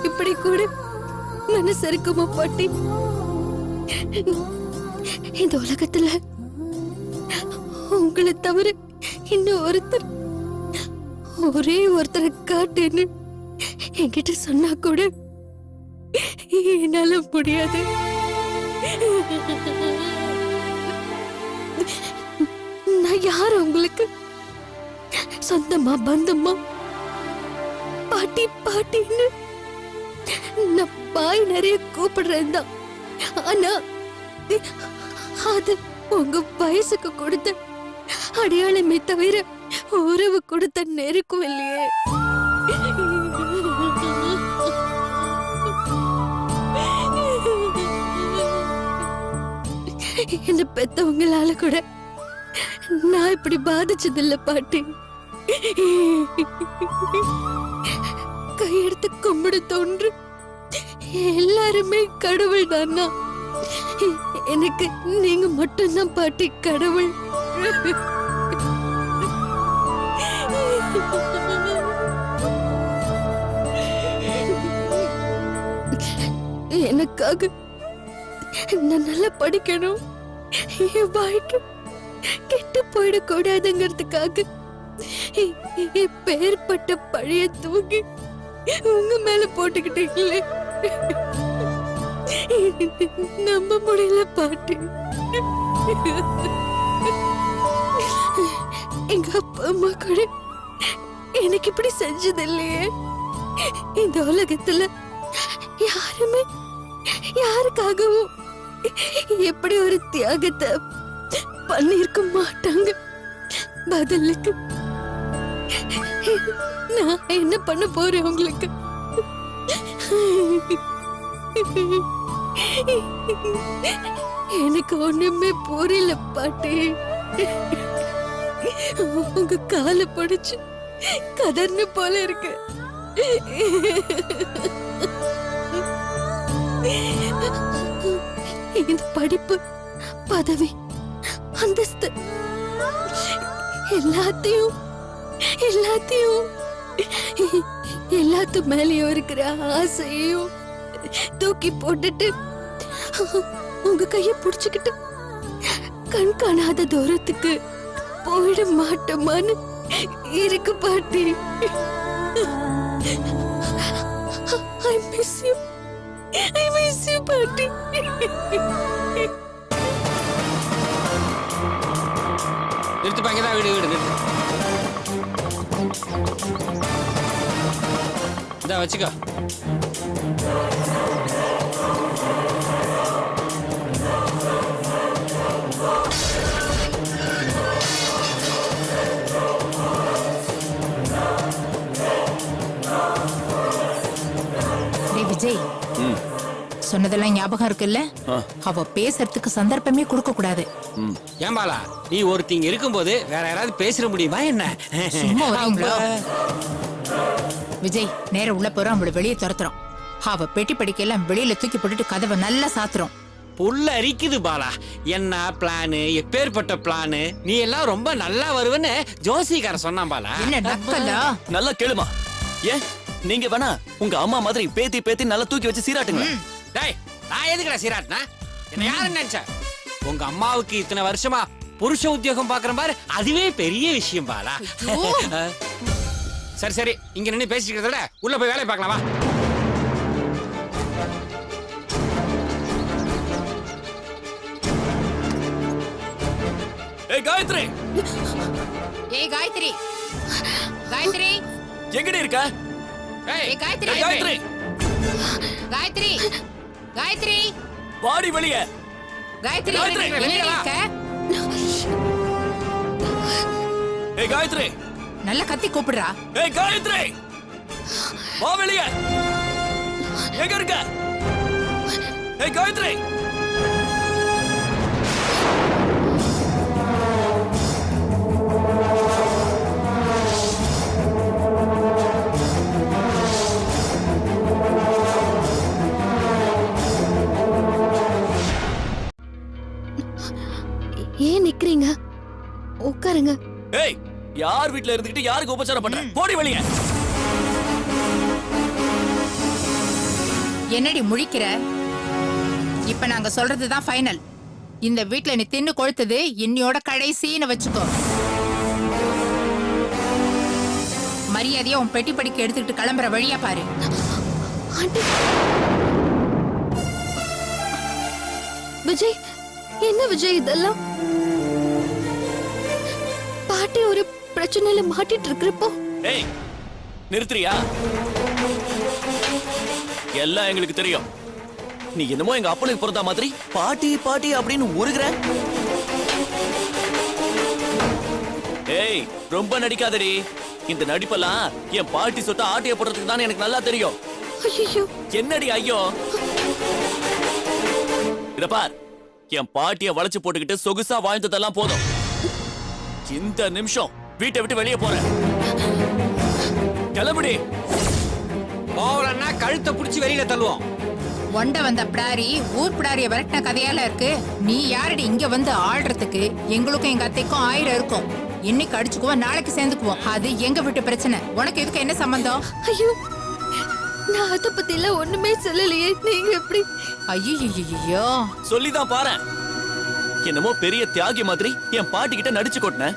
இப்படி கூட மனசு இருக்குமா பாட்டி? இந்த உலகத்துல உங்களை தவிர இன்னும் ஒரே ஒருத்தரை காட்டுன்னு என்கிட்ட சொன்னா கூட என்னால முடியாது. நான் யாரு உங்களுக்கு? சொந்தமா பந்தமா பாட்டி பாட்டின்னு நான் பாய் நிறைய கூப்பிடுறேன் தான். ஆனா அது உங்க வயசுக்கு கொடுத்த அடையாளமே தவிர உறவு கொடுத்த நெருக்கம் இல்லையே. என்ன பெத்தவங்களால கூட நான் இப்படி பாதிச்சதில்ல பாட்டி. கையெடுத்து கும்பிட தோன்று எல்லாருமே கடவுள் தானா? எனக்கு நீங்க மட்டும்தான் பாட்டி கடவுள். எனக்காக நான் நல்லா படிக்கணும், என் வாழ்க்கை கெட்டு போயிடக்கூடாதுங்கிறதுக்காக பேர்பட்ட பழைய தூக்கி உங்க மேல போட்டுக்கிட்டீங்களே. நம்ப முடியல பாட்டி. எங்க அப்பா அம்மா கூட எனக்கு இப்படி செஞ்சது இல்லையே. இந்த உலகத்துல யாருமே யாருக்காகவும் எப்படி ஒரு தியாகத்தை பண்ணிருக்க மாட்டாங்க. பதிலுக்கு நான் என்ன பண்ண போறேன் உங்களுக்கு? எனக்கு ஒண்ணுமே புரியல பாட்டி. உங்க காலை பிடிச்சு கதர்னு போல இருக்கு. இந்த படிப்பு, பதவி, அந்தஸ்து எல்லாத்து மேலயும் இருக்கிற ஆசையும் தூக்கி போட்டுட்டு உங்க கைய புடிச்சுக்கிட்டு கண் காணாத தூரத்துக்கு போயிட மாட்டோமான்னு இருக்கு பாட்டி. I miss you பாட்டி. நிறுத்து பாங்கதான் வீடு வீடு நிறுத்து. இந்தா வச்சுக்கோ. விஜய், சொன்னதெல்லாம் ஞாபகம் இருக்குல்ல? அவ பேசுறதுக்கு சந்தர்ப்பமே கொடுக்க கூடாது. ஏம்பாலா, நீ ஒருத்திங்க இருக்கும்போது வேற யாராவது பேசிட முடியுமா என்ன? விஜய், நேரம் உள்ள போறோம், அவளை வெளியே துரத்துறோம். அவ பெட்டி படிக்கலாம் வெளியில தூக்கி போட்டுட்டு கதவை நல்லா சாத்துறோம். புல்ல அரிக்குது பாலா. என்ன பிளானு, எப்பேற்பட்ட பிளானு? நீ எல்லாம் ரொம்ப நல்லா வருவன்னு ஜோசிகார சொன்னான் பாலா. என்ன நக்கலா? நல்லா கேளுமா. ஏன் நீங்க வேணா உங்க அம்மா மாதிரி பேத்தி நல்லா தூக்கி வச்சு சீராட்டுங்க. டேய், நான் எதுக்குடா சீராட்டினா? என்ன யாருன்னு நினைச்ச? உங்க அம்மாவுக்கு இத்தனை வருஷமா புருஷ உத்தியோகம் பாக்குற பாரு, அதுவே பெரிய விஷயம் பாலா. சரி சரி, இங்க நின்னு பேசிக்கிறத விட உள்ள போய் வேலையை பார்க்கலாமா? ஏய் காயத்ரி, ஏய் காயத்ரி, காயத்ரி எங்கடி இருக்க? ஏய் காயத்ரி, காயத்ரி, காயத்ரி, காயத்ரி வாடி வெளியே. காயத்ரி, வெளியே வா. ஏய் காயத்ரி, நல்ல கத்தி கூப்பிடுறா. ஏய் காயத்ரி, வா வெளியே. எங்க இருக்க? ஏய் காயத்ரி. ஏன் நிக்கிறீங்க? உட்காருங்க. ஏய், யார் வீட்ல இருந்துகிட்டு யாருக்கு உபச்சாரம் பண்ற? போடி வெளியே. என்னடி முழிக்கிற? இப்ப நாங்க சொல்றதுதான் ஃபைனல். இந்த வீட்ல நீ தின்னு கொழுத்தது இன்னியோட கடைசின்னு வச்சுக்கோ. மரியாதையா உன் பெட்டி படிக்க எடுத்துக்கிட்டு கிளம்புற வழியா பாரு. ஆண்டி விஜய், என்ன விஜய் இதெல்லாம்? பாட்டி ஒரு பிரச்சனையில மாட்டிட்டு இருக்கிறப்போ ஏய் நிறுத்துறியா? எல்லாம் எங்களுக்கு தெரியும். நீ என்னமோ எங்க அப்பனுக்கு பிறந்த மாதிரி பாட்டி பாட்டி அப்படின்னு உருகுற. ஏய் ரொம்ப நடிக்காதடி. இந்த நடிப்பெல்லாம் என் பாட்டி சொட்ட ஆட்டிய போடுறதுக்கு தான் எனக்கு நல்லா தெரியும். ஐயோ, என்னடி ஐயோ? இத பார், என் பாட்டிய வளைச்சு போட்டுக்கிட்டு சொகுசா வாழ்ந்ததெல்லாம் போதும். இந்த நிமிஷம் வீட்டை விட்டு வெளியே போறேன். கிளம்புடி. போகலன்னா கழுத்தை புடிச்சு வெளியில தள்ளுவோம். ஒண்ட வந்த பிடாரி ஊர் பிடாரிய விரட்டின கதையால இருக்கு. நீ யாரடி இங்க வந்து ஆடுறதுக்கு? எங்களுக்கும் எங்க அத்தைக்கும் 1000 இருக்கும். இன்னைக்கு அடிச்சுக்குவோம், நாளைக்கு சேர்ந்துக்குவோம். அது எங்க வீட்டு பிரச்சனை. உனக்கு இதுக்கு என்ன சம்பந்தம்? ஐயோ, நான் அத பத்தி எல்லாம் ஒண்ணுமே சொல்லலையே. நீங்க எப்படி? ஐயோ, சொல்லிதான் பாரு. என்னமோ பெரிய தியாகி மாதிரி என் பாட்டி கிட்ட நடிச்சு கொட்டின.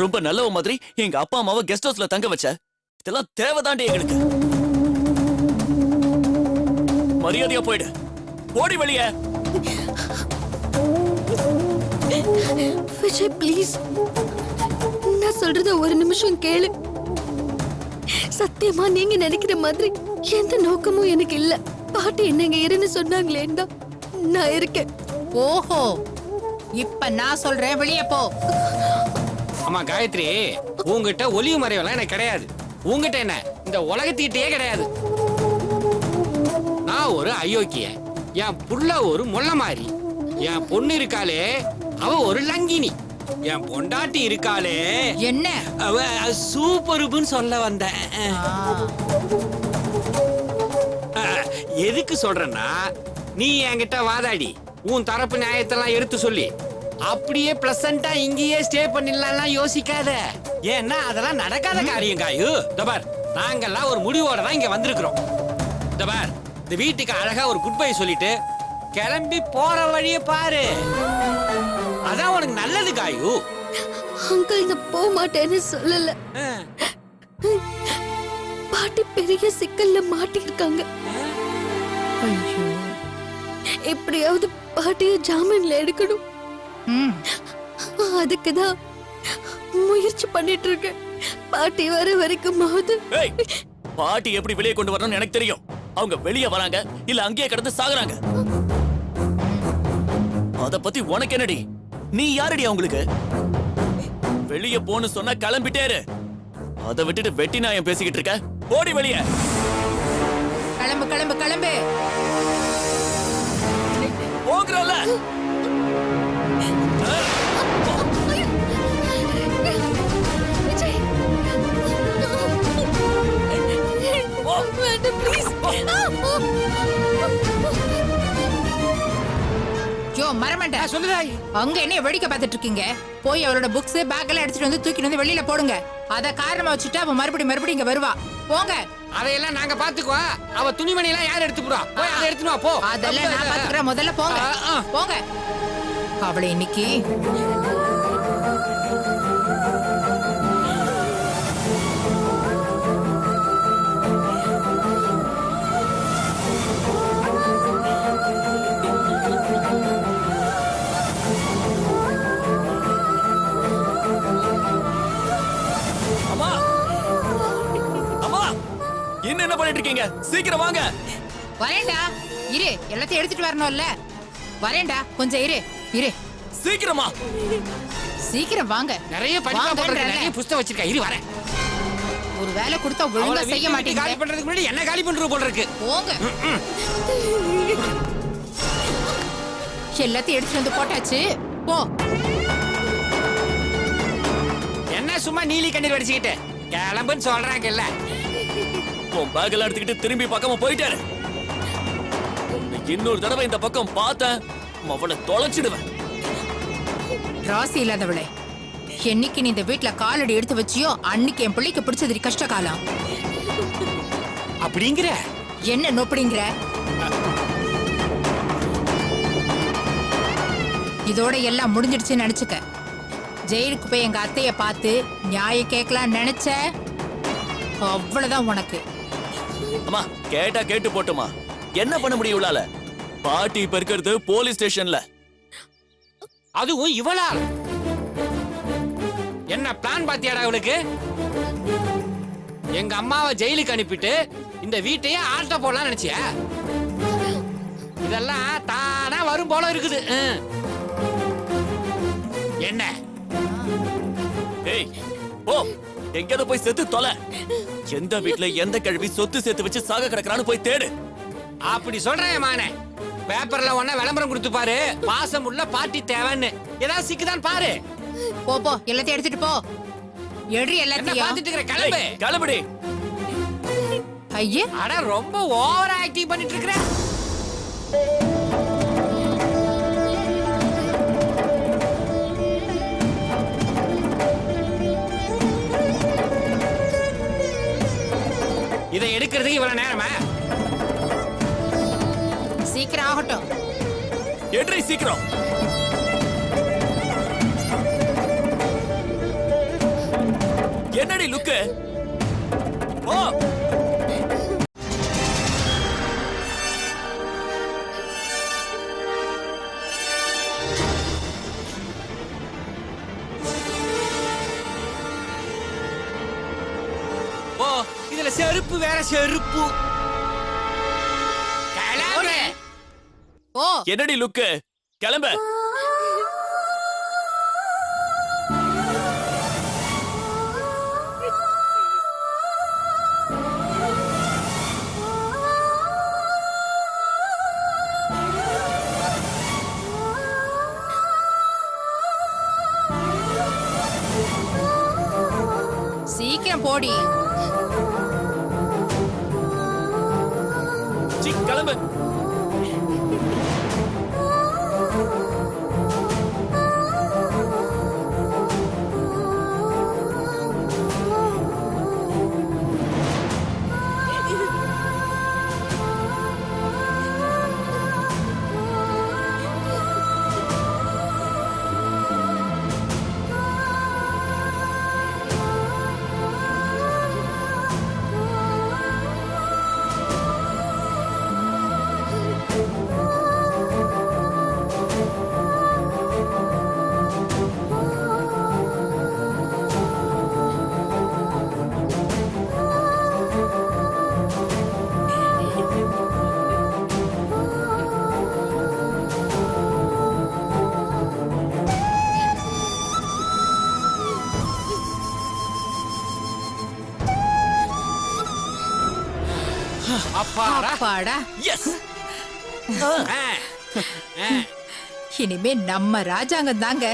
ரொம்ப நல்லவ மாதிரி எங்க அப்பா அம்மாவை கெஸ்ட் ஹவுஸ்ல தங்க வச்ச. இதெல்லாம் தேவைதாண்டி எங்களுக்கு. மரியாதையா போயிடு. ஓடி வெளியே. விஜய் ப்ளீஸ், நான் சொல்றத ஒரு நிமிஷம் கேளு. சத்தியமா நீங்க நினைக்கிற மாதிரி எந்த நோக்கமும் எனக்கு இல்ல. பாட்டி என்னங்க இருன்னு சொன்னாங்களேன்னா நான் இருக்கேன். ஓஹோ, இப்ப நான் சொல்றேன், வெளியே போ. ஆமா காயத்ரி, உங்ககிட்ட ஒளிவு மறைவெல்லாம் எனக்கு கிடையாது. உங்ககிட்ட என்ன இந்த உலகத்திட்டே கிடையாது. நான் ஒரு அயோக்கிய, என் புள்ள ஒரு முள்ள மாதிரி, என் பொண்ணு இருக்காளே அவ ஒரு லங்கினி, என் பொண்டாட்டி இருக்காளே என்ன அவ சூப்பருப்புன்னு சொல்ல வந்தேன். எதுக்கு சொல்றேன்னா, நீ என்கிட்ட வாதாடி உன் தரப்பு நியாயத்தெல்லாம் எடுத்து சொல்லி அப்படியே பிளசண்டா இங்கேயே ஸ்டே பண்ணிடலாம் யோசிக்காத. ஏன்னா அதெல்லாம் நடக்காத காரியம் காயு. தபார், நாங்கெல்லாம் ஒரு முடிவோட தான் இங்க வந்திருக்கிறோம். தபார், இந்த வீட்டுக்கு அழகா ஒரு குட் பை சொல்லிட்டு கிளம்பி போற வழிய பாரு. அதான் உனக்கு நல்லது காயு. அங்கிள் நான் போக மாட்டேன்னு சொல்லல. பாட்டி பெரிய சிக்கல்ல மாட்டிருக்காங்க. எப்படியாவது பாட்டிய ஜாமீன்ல எடுக்கணும். அதுக்குதான் முயற்சி பண்ணிட்டு இருக்கேன். பாட்டி வர வரைக்கும் பாட்டி எப்படி வெளியே கொண்டு வரணும்னு எனக்கு தெரியும். அவங்க வெளியே வராங்க இல்ல அங்கேயே கிடந்து சாகுறாங்க. அத பத்தி உனக்கு என்னடி? நீ யாரடி அவங்களுக்கு? வெளியே போன்னு சொன்னா கிளம்பிட்டே இரு. அதை விட்டுட்டு வெட்டி நாயம் பேசிக்கிட்டு இருக்க. ஓடி வெளியே. கிளம்பு கிளம்பு கிளம்பு. போகிறல்ல. யோ மரமண்டா, சொல்லுதாய். அங்க என்ன வேடிக்கை பார்த்துட்டு இருக்கீங்க? போய் அவரோட புக்ஸ் பேக் எல்லாம் எடுத்துட்டு வந்து தூக்கிட்டு வந்து வெளியில போடுங்க. அத காரணமா வச்சுட்டு அவ மறுபடியும் இங்க வருவா. போங்க. அதையெல்லாம் நாங்க பாத்துக்குவோம். அவ துணிமணி எல்லாம் யார் எடுத்து போடுவா? போய் அதை எடுத்துட்டு வா போ. அதெல்லாம் நான் பாத்துக்கறேன். முதல்ல போங்க போங்க. அவளை இன்னைக்கு என்ன பண்ணிட்டு இருக்கீங்க? சீக்கிரம் வாங்க. வரேன்டா. இரு, எல்லாத்தையும் எடுத்துட்டு வரணும்ல. வரேன்டா, கொஞ்சம் இரு. சீக்கிரமா. சீக்கிரம் வாங்க. நிறைய படிப்பா போடுற, நிறைய புத்தகம் வச்சிருக்கா. இரு வரேன். ஒரு வேலை கொடுத்தா ஒழுங்கா செய்ய மாட்டீங்க. காலி பண்றதுக்கு முன்னாடி என்ன காலி பண்றது போல இருக்கு. போங்க. எல்லாத்தையும் எடுத்துட்டு வந்து போட்டாச்சு. போ. என்ன சும்மா நீலி கண்ணீர் வடிச்சுக்கிட்டு கிளம்புன்னு சொல்றாங்கல்ல. உன் பேக் எல்லாம் எடுத்துக்கிட்டு திரும்பி பக்கமா போயிட்டாரு. இன்னொரு தடவை இந்த பக்கம் பார்த்தேன், அவளை தொலைச்சிடுவேன். ராசி இல்லாதவளே, என்னைக்கு நீ இந்த வீட்டுல காலடி எடுத்து வச்சியோ அன்னைக்கு என் பிள்ளைக்கு பிடிச்சது கஷ்ட காலம். அப்படிங்கிற என்ன நோப்படிங்கிற? இதோட எல்லாம் முடிஞ்சிடுச்சுன்னு நினைச்சுக்க. ஜெயிலுக்கு போய் எங்க அத்தைய பார்த்து நியாயம் கேட்கலாம் நினைச்ச அவ்வளவுதான் உனக்கு. அம்மா கேட்டா கேட்டு போட்டுமா, என்ன பண்ண முடியும் இவளால? பாட்டி இப்ப இருக்கிறது போலீஸ் ஸ்டேஷன்ல. அதுவும் இவளால் என்ன பிளான் பாத்தியாடா இவளுக்கு? எங்க அம்மாவை ஜெயிலுக்கு அனுப்பிட்டு இந்த வீட்டையே ஆட்ட போடலாம் நினைச்சியா? இதெல்லாம் தானா வரும் போல இருக்குது. என்ன ஏய் போ, எங்கேயாவது போய் செத்து தொலை. எந்த வீட்ல எந்த கழுவி சொத்து சேர்த்து வச்சு சாக கிடக்குறான்னு போய் தேடு. அப்படி சொல்றேன் மானே. பேப்பர்ல ஒன்ன விளம்பரம் கொடுத்து பாரு, பாசம் உள்ள பாட்டி தேவைன்னு. ஏதாவது சிக்குதான் பாரு. போ போ, எல்லாத்தையும் எடுத்துட்டு போ. எடுறி என்ன எல்லாத்தையும். பாத்துட்டு இருக்கிற? கிளம்பு. ஏய், கிளம்புடி. ஐயே, அட ரொம்ப ஓவர் ஆக்டிங் பண்ணிட்டு இருக்கிற. இதை எடுக்கிறதுக்கு இவ்வளவு நேரமா? சீக்கிரம் ஆகட்டும். எடுறி சீக்கிரம். என்னடி லுக்கு? ஓ ஓ, இதுல செருப்பு வேற செருப்பு. கிளம்பு. ஓ, என்னடி லுக்கு? கிளம்ப. சீக்கிரம் போடி. சீ, கிளம்பு. அப்பாடா. அப்பாடா, எஸ். ஆ, ஆ. இனிமே நம்ம ராஜாங்கம் தாங்க.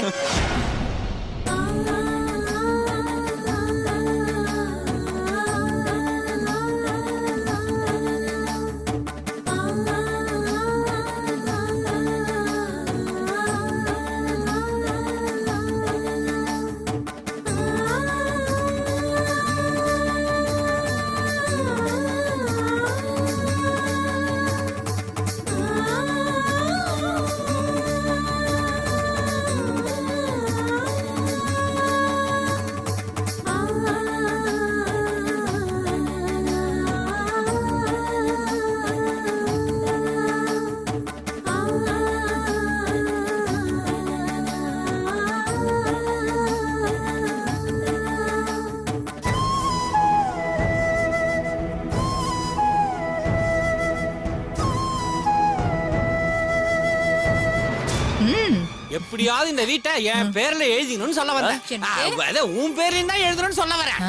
எப்படியாவது இந்த வீட்டை என் பேர்ல எழுதிக்கணும்னு சொல்ல வந்தேன். என்னது? அதான் உன் பேர்ல தான் எழுதணும்னு சொல்ல வரேன்.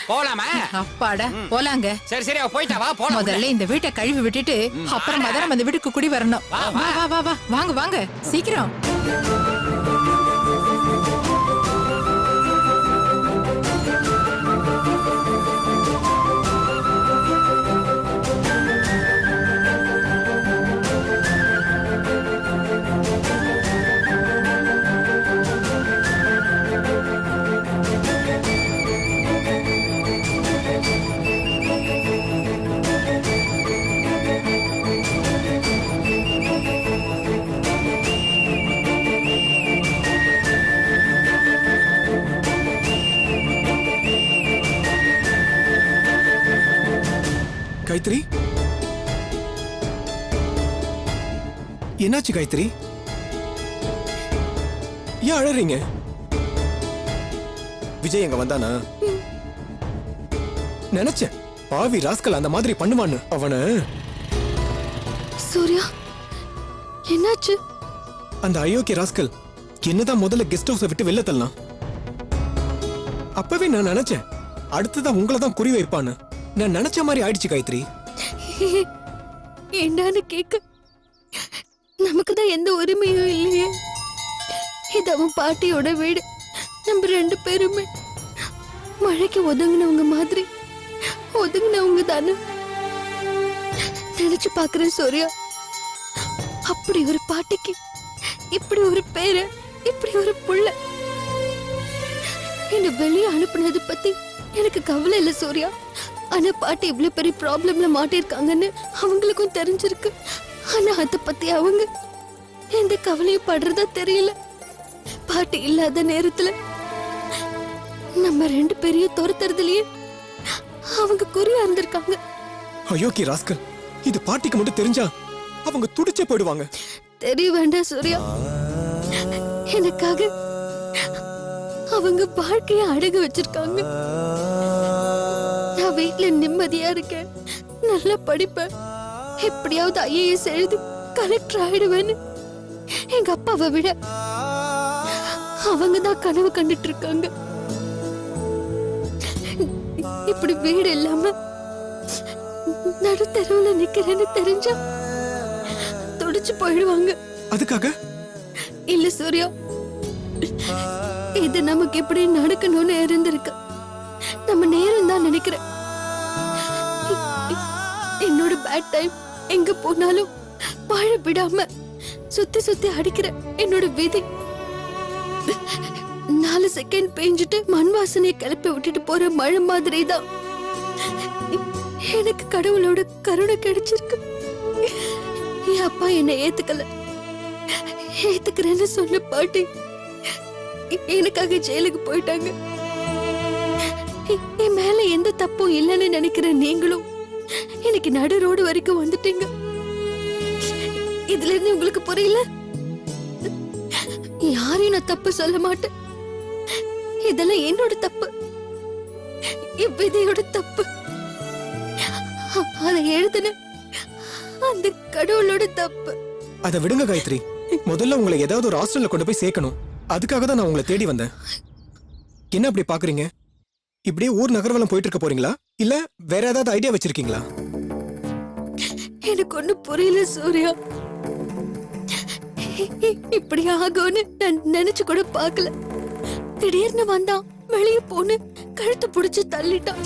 போலாமா? அப்பாடா, போலாங்க. சரி சரி, அவ போயிட்டா வா போலாம். முதல்ல இந்த வீட்டை கழுவி விட்டுட்டு அப்புறமா தான் நம்ம இந்த வீட்டுக்கு குடி வரணும். வா, வா வா. வா வா வா, வாங்க வாங்க சீக்கிரம். காயத்ரி, என்னாச்சு காயத்ரி? ஏன் அழறீங்க? விஜய் எங்க வந்தானா? நினைச்சேன் பாவி ராஸ்கல் அந்த மாதிரி பண்ணுவான்னு. அவன சூர்யா என்னாச்சு? அந்த அயோக்கிய ராஸ்கல் என்னதான் முதல்ல கெஸ்ட் ஹவுஸை விட்டு வெளில தள்ளலாம். அப்பவே நான் நினைச்சேன் அடுத்ததான் உங்களை தான் குறி வைப்பான்னு. நான் நினைச்ச மாதிரி ஆயிடுச்சு காயத்ரி. என்னன்னு கேட்க நமக்கு தான் எந்த உரிமையும் இல்லையே. இது அவன் பாட்டியோட வீடு. நம்ம 2 பேருமே மழைக்கு ஒதுங்கினவங்க மாதிரி ஒதுங்கினவங்க தானே. நினைச்சு பாக்குறேன் சூர்யா, அப்படி ஒரு பாட்டிக்கு இப்படி ஒரு பேரு, இப்படி ஒரு புள்ள. என்ன வெளியே அனுப்புனது பத்தி எனக்கு கவலை இல்ல சூர்யா. ஆனா பாட்டி இவ்வளவு பெரிய ப்ராப்ளம்ல மாட்டிருக்காங்கன்னு அவங்களுக்கும் தெரிஞ்சிருக்கு. ஆனா அத பத்தி அவங்க எந்த கவலையும் படுறதா தெரியல. பாட்டி இல்லாத நேரத்துல நம்ம 2 பேரையும் துரத்துறதுலயே அவங்க குறியா இருந்திருக்காங்க. அயோக்கிய ராஸ்கல், இது பாட்டிக்கு மட்டும் தெரிஞ்சா அவங்க துடிச்சே போயிடுவாங்க. தெரிய வேண்டாம் சூர்யா, எனக்காக அவங்க வாழ்க்கைய அடகு வச்சிருக்காங்க. நான் வீட்டுல நிம்மதியா இருக்கேன், நல்லா படிப்பேன், எப்படியாவது IAS எழுதி கலெக்டர் ஆயிடுவேன்னு எங்க அப்பாவை விட அவங்க தான் கனவு கண்டுட்டு இருக்காங்க. இப்படி வீடு இல்லாம நடு தெருவுல நிக்கிறேன்னு தெரிஞ்சா துடிச்சு போயிடுவாங்க. அதுக்காக இல்ல சூர்யா, இது நமக்கு எப்படி நடக்கணும்னு இருந்திருக்கு. நம்ம நேரம் தான் நினைக்கிறேன். என்னோட பேட் டைம் எங்க போனாலும் வாழ விடாம சுத்தி சுத்தி அடிக்கிற என்னோட விதி. 4 செகண்ட் பேஞ்சிட்டு மண் வாசனையை கிளப்பி விட்டுட்டு போற மழை மாதிரி தான் எனக்கு கடவுளோட கருணை கிடைச்சிருக்கு. என் அப்பா என்னை ஏத்துக்கல. ஏத்துக்கிறேன்னு சொன்ன பாட்டி எனக்காக ஜெயிலுக்கு போயிட்டாங்க. என் மேல எந்த தப்பும் இல்லைன்னு நினைக்கிற நீங்களும் எனக்கு நடு ரோடு வரைக்கும் வந்துட்டீங்க. இதுல இருந்து உங்களுக்கு புரியல? யாரையும் நான் தப்பு சொல்ல மாட்டேன். இதெல்லாம் என்னோட தப்பு, என் விதியோட தப்பு. அதை எழுதுன அந்த கடவுளோட தப்பு. அதை விடுங்க காயத்ரி. முதல்ல உங்களை ஏதாவது ஒரு ஹாஸ்டல்ல கொண்டு போய் சேர்க்கணும். அதுக்காக தான் நான் உங்களை தேடி வந்தேன். என்ன அப்படி பாக்குறீங்க? இப்படியே ஊர் நகர்வலம் போயிட்டு இருக்க போறீங்களா, இல்ல வேற ஏதாவது ஐடியா வச்சிருக்கீங்களா? எனக்கு ஒண்ணு புரியல சூர்யா. இப்படி ஆகும்னு நான் நினைச்சு கூட பார்க்கல. திடீர்னு வந்தான், வெளியே போன்னு கழுத்து புடிச்சு தள்ளிட்டான்.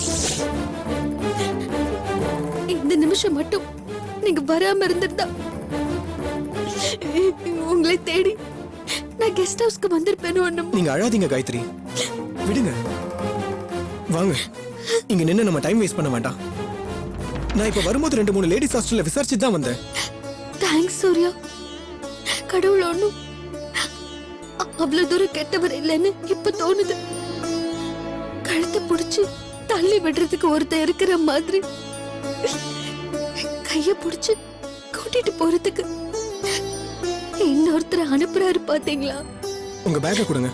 இந்த நிமிஷம் மட்டும் நீங்க வராம இருந்திருந்தா உங்களை தேடி நான் கெஸ்ட் ஹவுஸ்க்கு வந்திருப்பேன்னு. நீங்க அழாதீங்க காயத்ரி, விடுங்க. வாங்க, இங்க நின்னு நம்ம டைம் வேஸ்ட் பண்ண வேண்டாம். நான் இப்ப வரும்போது 2-3 லேடிஸ் ஹாஸ்டல்ல விசாரிச்சு தான் வந்தேன். தேங்க்ஸ் சூர்யா. கடவுள் ஒண்ணும் அவ்வளவு தூரம் கெட்டவர் இல்லைன்னு இப்ப தோணுது. கழுத்தை புடிச்சு தள்ளி விடுறதுக்கு ஒருத்தர் இருக்கிற மாதிரி கைய புடிச்சு கூட்டிட்டு போறதுக்கு இன்னொருத்தர் அனுப்புறாரு பாத்தீங்களா? உங்க பேக்க கொடுங்க.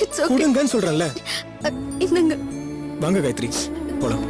It's okay. கொடுங்கன்னு சொல்றேன்ல. இந்தங்க. வாங்க காயத்ரி, போலாம்.